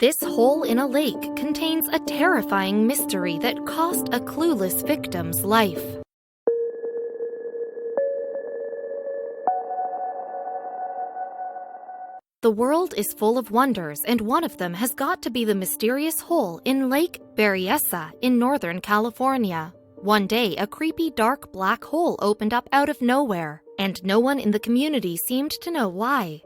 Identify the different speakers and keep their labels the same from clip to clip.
Speaker 1: This hole in a lake contains a terrifying mystery that cost a clueless victim's life. The world is full of wonders, and one of them has got to be the mysterious hole in Lake Berryessa in Northern California. One day, a creepy dark black hole opened up out of nowhere, and no one in the community seemed to know why.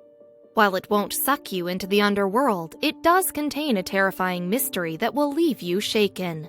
Speaker 1: While it won't suck you into the underworld, it does contain a terrifying mystery that will leave you shaken.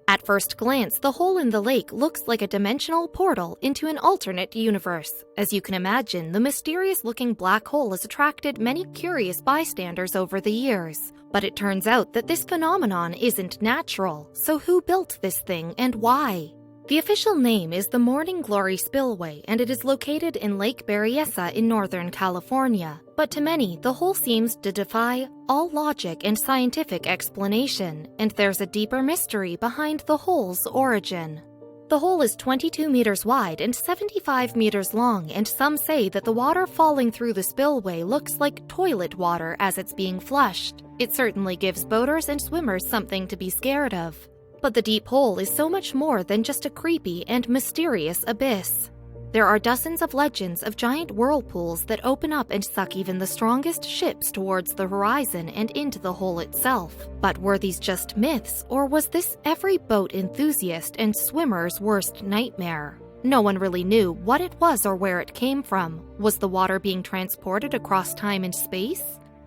Speaker 1: At first glance, the hole in the lake looks like a dimensional portal into an alternate universe. As you can imagine, the mysterious-looking black hole has attracted many curious bystanders over the years. But it turns out that this phenomenon isn't natural, so who built this thing and why? The official name is the Morning Glory Spillway, and it is located in Lake Berryessa in Northern California. But to many, the hole seems to defy all logic and scientific explanation, and there's a deeper mystery behind the hole's origin. The hole is 22 meters wide and 75 meters long, and some say that the water falling through the spillway looks like toilet water as it's being flushed. It certainly gives boaters and swimmers something to be scared of. But the deep hole is so much more than just a creepy and mysterious abyss. There are dozens of legends of giant whirlpools that open up and suck even the strongest ships towards the horizon and into the hole itself. But were these just myths, or was this every boat enthusiast and swimmer's worst nightmare? No one really knew what it was or where it came from. Was the water being transported across time and space?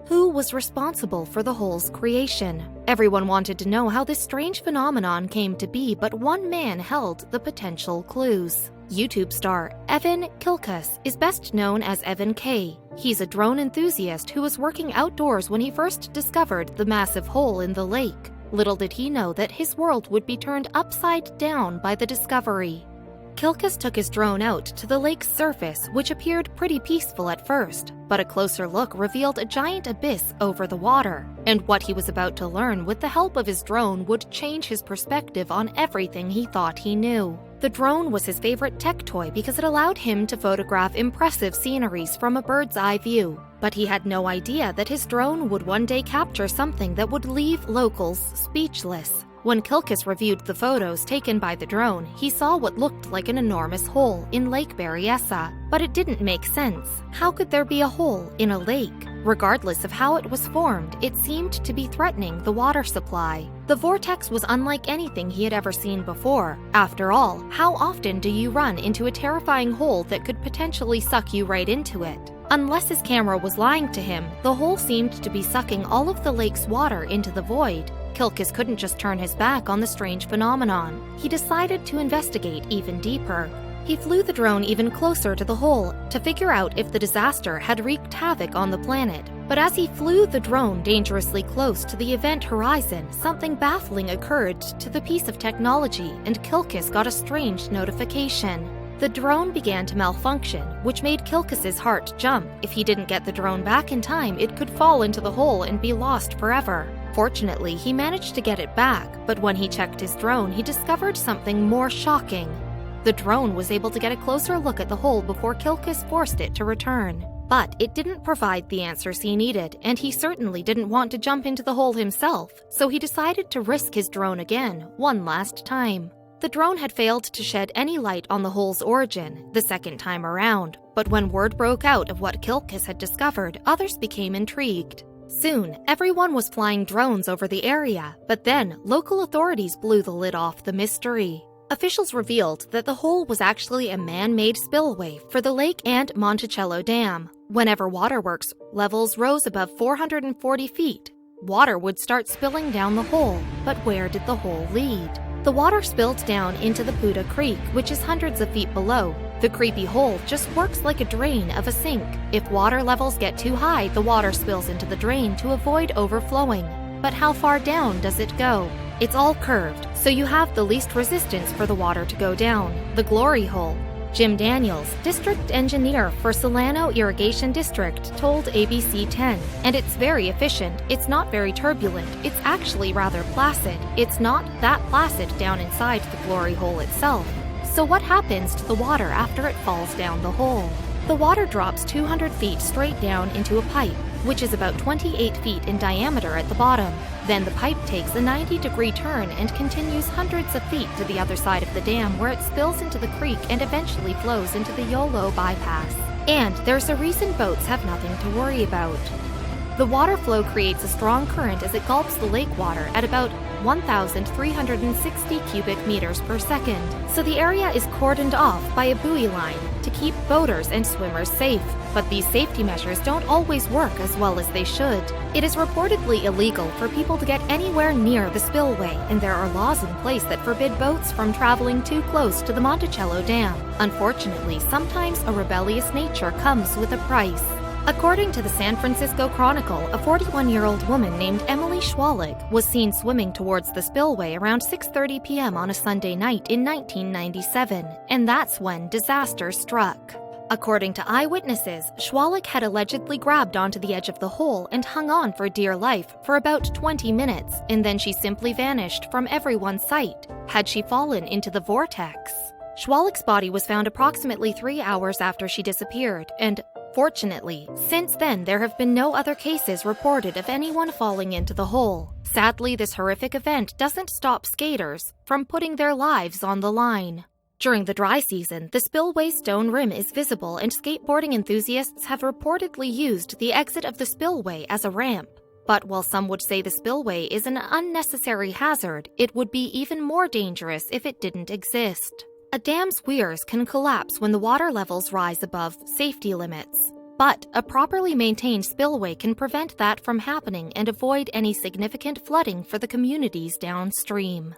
Speaker 1: Who was responsible for the hole's creation? Everyone wanted to know how this strange phenomenon came to be, but one man held the potential clues. YouTube star Evan Kilkus is best known as Evan K. He's a drone enthusiast who was working outdoors when he first discovered the massive hole in the lake. Little did he know that his world would be turned upside down by the discovery. Kilkus took his drone out to the lake's surface, which appeared pretty peaceful at first, but a closer look revealed a giant abyss over the water. And what he was about to learn with the help of his drone would change his perspective on everything he thought he knew. The drone was his favorite tech toy because it allowed him to photograph impressive sceneries from a bird's eye view. But he had no idea that his drone would one day capture something that would leave locals speechless. When Kilkus reviewed the photos taken by the drone, he saw what looked like an enormous hole in Lake Berryessa. But it didn't make sense. How could there be a hole in a lake? Regardless of how it was formed, it seemed to be threatening the water supply. The vortex was unlike anything he had ever seen before. After all, how often do you run into a terrifying hole that could potentially suck you right into it? Unless his camera was lying to him, the hole seemed to be sucking all of the lake's water into the void. Kilkus couldn't just turn his back on the strange phenomenon. He decided to investigate even deeper. He flew the drone even closer to the hole to figure out if the disaster had wreaked havoc on the planet. But as he flew the drone dangerously close to the event horizon, something baffling occurred to the piece of technology, and Kilkus got a strange notification. The drone began to malfunction, which made Kilkus's heart jump. If he didn't get the drone back in time, it could fall into the hole and be lost forever. Fortunately, he managed to get it back, but when he checked his drone, he discovered something more shocking. The drone was able to get a closer look at the hole before Kilkus forced it to return. But it didn't provide the answers he needed, and he certainly didn't want to jump into the hole himself, so he decided to risk his drone again, one last time. The drone had failed to shed any light on the hole's origin the second time around, but when word broke out of what Kilkus had discovered, others became intrigued. Soon, everyone was flying drones over the area, but then local authorities blew the lid off the mystery. Officials revealed that the hole was actually a man-made spillway for the lake and Monticello Dam. Whenever waterworks levels rose above 440 feet, water would start spilling down the hole. But where did the hole lead? The water spilled down into the Puda Creek, which is hundreds of feet below. The creepy hole just works like a drain of a sink. If water levels get too high, the water spills into the drain to avoid overflowing. But how far down does it go? It's all curved, so you have the least resistance for the water to go down. The glory hole. Jim Daniels, district engineer for Solano Irrigation District, told ABC 10, and it's very efficient. It's not very turbulent. It's actually rather placid. It's not that placid down inside the glory hole itself. So what happens to the water after it falls down the hole? The water drops 200 feet straight down into a pipe. which is about 28 feet in diameter at the bottom. Then the pipe takes a 90-degree turn and continues hundreds of feet to the other side of the dam, where it spills into the creek and eventually flows into the Yolo bypass. And there's a reason boats have nothing to worry about. The water flow creates a strong current as it gulps the lake water at about 1,360 cubic meters per second, so the area is cordoned off by a buoy line to keep boaters and swimmers safe. But these safety measures don't always work as well as they should. It is reportedly illegal for people to get anywhere near the spillway, and there are laws in place that forbid boats from traveling too close to the Monticello Dam. Unfortunately, sometimes a rebellious nature comes with a price. According to the San Francisco Chronicle, a 41-year-old woman named Emily Schwalik was seen swimming towards the spillway around 6:30 p.m. on a Sunday night in 1997, and that's when disaster struck. According to eyewitnesses, Schwalik had allegedly grabbed onto the edge of the hole and hung on for dear life for about 20 minutes, and then she simply vanished from everyone's sight. Had she fallen into the vortex? Schwalik's body was found approximately 3 hours after she disappeared, and fortunately, since then there have been no other cases reported of anyone falling into the hole. Sadly, this horrific event doesn't stop skaters from putting their lives on the line. During the dry season, the spillway's stone rim is visible, and skateboarding enthusiasts have reportedly used the exit of the spillway as a ramp. But while some would say the spillway is an unnecessary hazard, it would be even more dangerous if it didn't exist. A dam's weirs can collapse when the water levels rise above safety limits. But a properly maintained spillway can prevent that from happening and avoid any significant flooding for the communities downstream.